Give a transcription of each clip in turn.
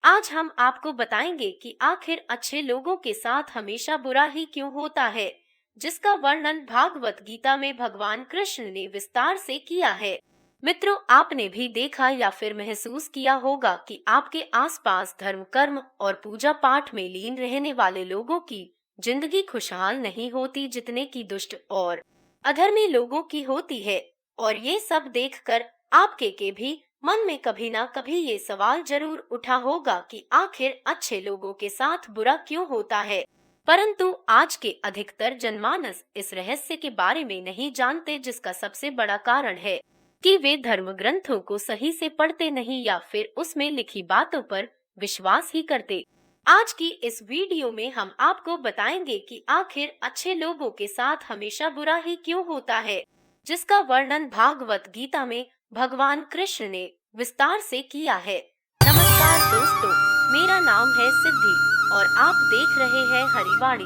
आज हम आपको बताएंगे कि आखिर अच्छे लोगों के साथ हमेशा बुरा ही क्यों होता है, जिसका वर्णन भागवत गीता में भगवान कृष्ण ने विस्तार से किया है। मित्रों, आपने भी देखा या फिर महसूस किया होगा कि आपके आसपास धर्म, कर्म और पूजा पाठ में लीन रहने वाले लोगों की जिंदगी खुशहाल नहीं होती जितने की दुष्ट और अधर्मी लोगों की होती है। और ये सब देखकर आपके के भी मन में कभी ना कभी ये सवाल जरूर उठा होगा कि आखिर अच्छे लोगों के साथ बुरा क्यों होता है। परंतु आज के अधिकतर जनमानस इस रहस्य के बारे में नहीं जानते, जिसका सबसे बड़ा कारण है कि वे धर्म ग्रंथों को सही से पढ़ते नहीं या फिर उसमें लिखी बातों पर विश्वास ही करते। आज की इस वीडियो में हम आपको बताएंगे कि आखिर अच्छे लोगों के साथ हमेशा बुरा ही क्यों होता है, जिसका वर्णन भागवत गीता में भगवान कृष्ण ने विस्तार से किया है। नमस्कार दोस्तों, मेरा नाम है सिद्धि और आप देख रहे हैं हरिवाणी।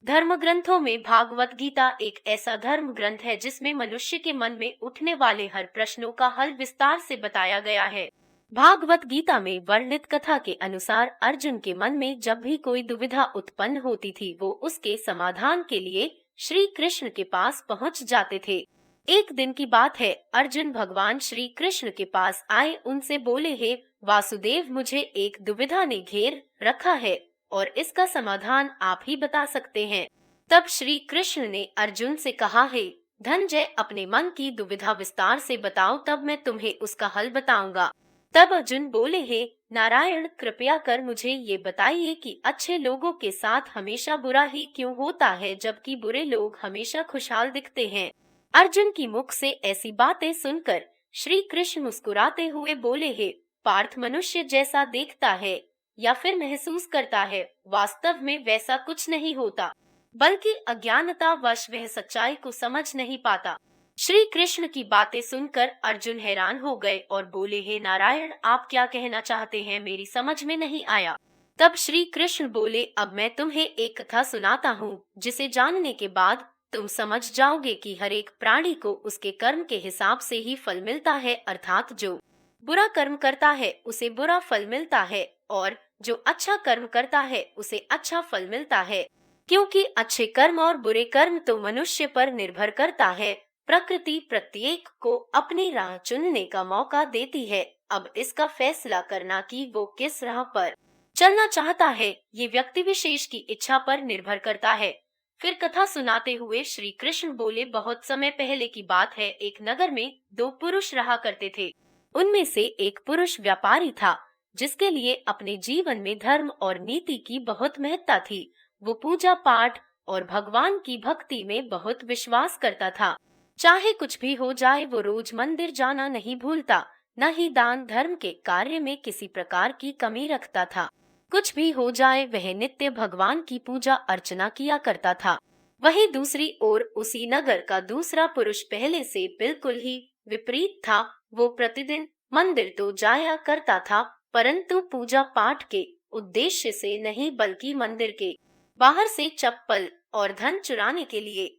धर्म ग्रंथों में भागवत गीता एक ऐसा धर्म ग्रंथ है जिसमें मनुष्य के मन में उठने वाले हर प्रश्नों का हल विस्तार से बताया गया है। भागवत गीता में वर्णित कथा के अनुसार अर्जुन के मन में जब भी कोई दुविधा उत्पन्न होती थी, वो उसके समाधान के लिए श्री कृष्ण के पास पहुंच जाते थे। एक दिन की बात है, अर्जुन भगवान श्री कृष्ण के पास आए, उनसे बोले, हे वासुदेव, मुझे एक दुविधा ने घेर रखा है और इसका समाधान आप ही बता सकते हैं। तब श्री कृष्ण ने अर्जुन से कहा, हे धनंजय, अपने मन की दुविधा विस्तार से बताओ, तब मैं तुम्हें उसका हल बताऊंगा। तब अर्जुन बोले, हे नारायण, कृपया कर मुझे ये बताइए कि अच्छे लोगों के साथ हमेशा बुरा ही क्यों होता है, जबकि बुरे लोग हमेशा खुशहाल दिखते हैं। अर्जुन की मुख से ऐसी बातें सुनकर श्री कृष्ण मुस्कुराते हुए बोले, हे पार्थ, मनुष्य जैसा देखता है या फिर महसूस करता है, वास्तव में वैसा कुछ नहीं होता, बल्कि अज्ञानतावश वह सच्चाई को समझ नहीं पाता। श्री कृष्ण की बातें सुनकर अर्जुन हैरान हो गए और बोले, हे नारायण, आप क्या कहना चाहते हैं, मेरी समझ में नहीं आया। तब श्री कृष्ण बोले, अब मैं तुम्हें एक कथा सुनाता हूँ, जिसे जानने के बाद तुम समझ जाओगे कि हर एक प्राणी को उसके कर्म के हिसाब से ही फल मिलता है, अर्थात जो बुरा कर्म करता है उसे बुरा फल मिलता है और जो अच्छा कर्म करता है उसे अच्छा फल मिलता है। क्योंकि अच्छे कर्म और बुरे कर्म तो मनुष्य पर निर्भर करता है। प्रकृति प्रत्येक को अपनी राह चुनने का मौका देती है। अब इसका फैसला करना कि वो किस राह पर चलना चाहता है, ये व्यक्ति विशेष की इच्छा पर निर्भर करता है। फिर कथा सुनाते हुए श्री कृष्ण बोले, बहुत समय पहले की बात है, एक नगर में दो पुरुष रहा करते थे। उनमें से एक पुरुष व्यापारी था, जिसके लिए अपने जीवन में धर्म और नीति की बहुत महत्ता थी। वो पूजा पाठ और भगवान की भक्ति में बहुत विश्वास करता था। चाहे कुछ भी हो जाए, वो रोज मंदिर जाना नहीं भूलता, न ही दान धर्म के कार्य में किसी प्रकार की कमी रखता था। कुछ भी हो जाए, वह नित्य भगवान की पूजा अर्चना किया करता था। वहीं दूसरी ओर उसी नगर का दूसरा पुरुष पहले से बिल्कुल ही विपरीत था। वो प्रतिदिन मंदिर तो जाया करता था, परंतु पूजा पाठ के उद्देश्य से नहीं, बल्कि मंदिर के बाहर से चप्पल और धन चुराने के लिए।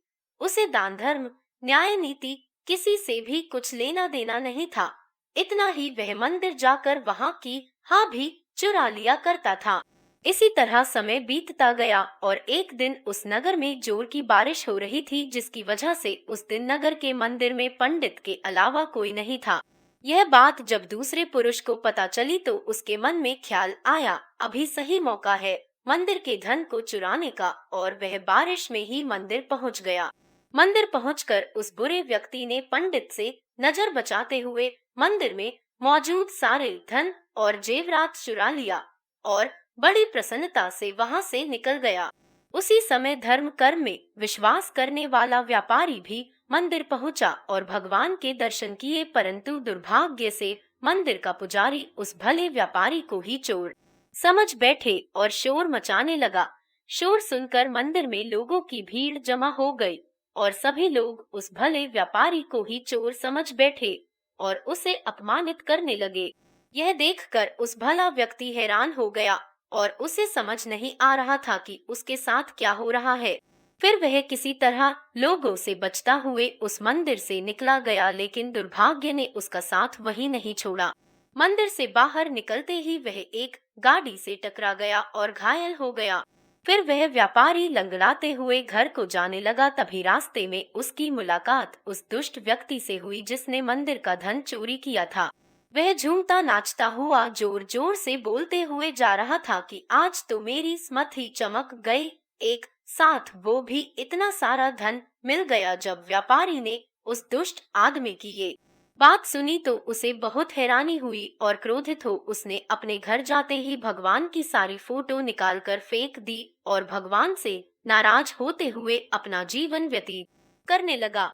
उसे दान धर्म, न्याय नीति किसी से भी कुछ लेना देना नहीं था। इतना ही, वह मंदिर जाकर वहां की हाँ भी चुरा लिया करता था। इसी तरह समय बीतता गया और एक दिन उस नगर में जोर की बारिश हो रही थी, जिसकी वजह से उस दिन नगर के मंदिर में पंडित के अलावा कोई नहीं था। यह बात जब दूसरे पुरुष को पता चली तो उसके मन में ख्याल आया, अभी सही मौका है मंदिर के धन को चुराने का, और वह बारिश में ही मंदिर पहुंच गया। मंदिर पहुंचकर उस बुरे व्यक्ति ने पंडित से नजर बचाते हुए मंदिर में मौजूद सारे धन और जेवरात चुरा लिया और बड़ी प्रसन्नता से वहां से निकल गया। उसी समय धर्म कर्म में विश्वास करने वाला व्यापारी भी मंदिर पहुंचा और भगवान के दर्शन किए, परंतु दुर्भाग्य से मंदिर का पुजारी उस भले व्यापारी को ही चोर समझ बैठे और शोर मचाने लगा। शोर सुनकर मंदिर में लोगों की भीड़ जमा हो गई और सभी लोग उस भले व्यापारी को ही चोर समझ बैठे और उसे अपमानित करने लगे। यह देखकर उस भला व्यक्ति हैरान हो गया और उसे समझ नहीं आ रहा था कि उसके साथ क्या हो रहा है। फिर वह किसी तरह लोगों से बचता हुए उस मंदिर से निकला गया, लेकिन दुर्भाग्य ने उसका साथ वहीं नहीं छोड़ा। मंदिर से बाहर निकलते ही वह एक गाड़ी से टकरा गया और घायल हो गया। फिर वह व्यापारी लंगड़ाते हुए घर को जाने लगा। तभी रास्ते में उसकी मुलाकात उस दुष्ट व्यक्ति से हुई जिसने मंदिर का धन चोरी किया था। वह झूमता नाचता हुआ जोर जोर से बोलते हुए जा रहा था कि आज तो मेरी स्मत ही चमक गई, एक साथ वो भी इतना सारा धन मिल गया। जब व्यापारी ने उस दुष्ट आदमी की ये बात सुनी तो उसे बहुत हैरानी हुई और क्रोधित हो उसने अपने घर जाते ही भगवान की सारी फोटो निकालकर फेंक दी और भगवान से नाराज होते हुए अपना जीवन व्यतीत करने लगा।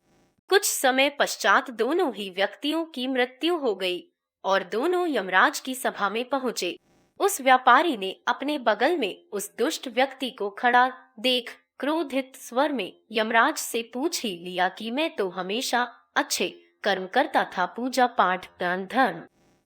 कुछ समय पश्चात दोनों ही व्यक्तियों की मृत्यु हो गई और दोनों यमराज की सभा में पहुंचे। उस व्यापारी ने अपने बगल में उस दुष्ट व्यक्ति को खड़ा देख क्रोधित स्वर में यमराज से पूछ ही लिया कि मैं तो हमेशा अच्छे कर्म करता था, पूजा पाठ दान धर्म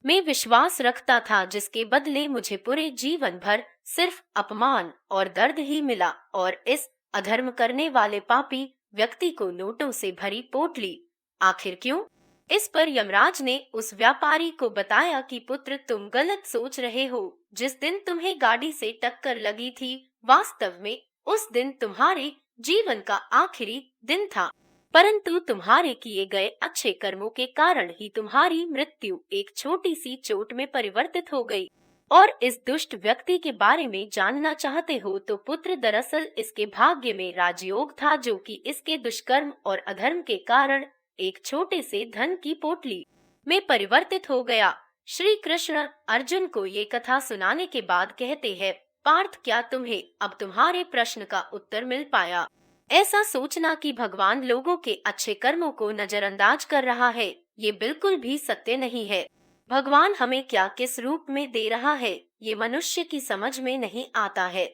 में विश्वास रखता था, जिसके बदले मुझे पूरे जीवन भर सिर्फ अपमान और दर्द ही मिला और इस अधर्म करने वाले पापी व्यक्ति को नोटों से भरी पोटली आखिर क्यों? इस पर यमराज ने उस व्यापारी को बताया कि पुत्र तुम गलत सोच रहे हो। जिस दिन तुम्हें गाड़ी से टक्कर लगी थी वास्तव में उस दिन तुम्हारे जीवन का आखिरी दिन था, परंतु तुम्हारे किए गए अच्छे कर्मों के कारण ही तुम्हारी मृत्यु एक छोटी सी चोट में परिवर्तित हो गई। और इस दुष्ट व्यक्ति के बारे में जानना चाहते हो तो पुत्र दरअसल इसके भाग्य में राजयोग था जो कि इसके दुष्कर्म और अधर्म के कारण एक छोटे से धन की पोटली में परिवर्तित हो गया। श्री कृष्ण अर्जुन को ये कथा सुनाने के बाद कहते हैं, पार्थ क्या तुम्हें अब तुम्हारे प्रश्न का उत्तर मिल पाया? ऐसा सोचना कि भगवान लोगों के अच्छे कर्मों को नजरअंदाज कर रहा है, ये बिल्कुल भी सत्य नहीं है। भगवान हमें क्या किस रूप में दे रहा है ये मनुष्य की समझ में नहीं आता है,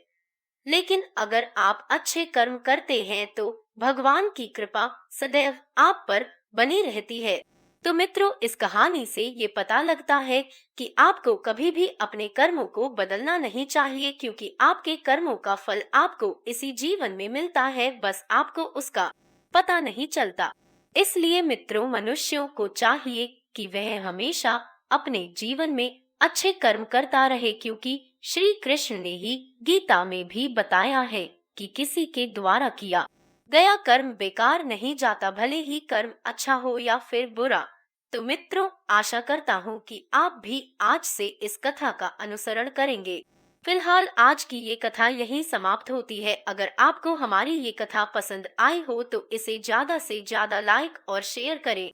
लेकिन अगर आप अच्छे कर्म करते हैं तो भगवान की कृपा सदैव आप पर बनी रहती है। तो मित्रों, इस कहानी से ये पता लगता है कि आपको कभी भी अपने कर्मों को बदलना नहीं चाहिए, क्योंकि आपके कर्मों का फल आपको इसी जीवन में मिलता है, बस आपको उसका पता नहीं चलता। इसलिए मित्रों, मनुष्यों को चाहिए कि वह हमेशा अपने जीवन में अच्छे कर्म करता रहे, क्योंकि श्री कृष्ण ने ही गीता में भी बताया है कि किसी के द्वारा किया गया कर्म बेकार नहीं जाता, भले ही कर्म अच्छा हो या फिर बुरा। तो मित्रों, आशा करता हूँ कि आप भी आज से इस कथा का अनुसरण करेंगे। फिलहाल आज की ये कथा यहीं समाप्त होती है। अगर आपको हमारी ये कथा पसंद आई हो तो इसे ज्यादा से ज्यादा लाइक और शेयर करें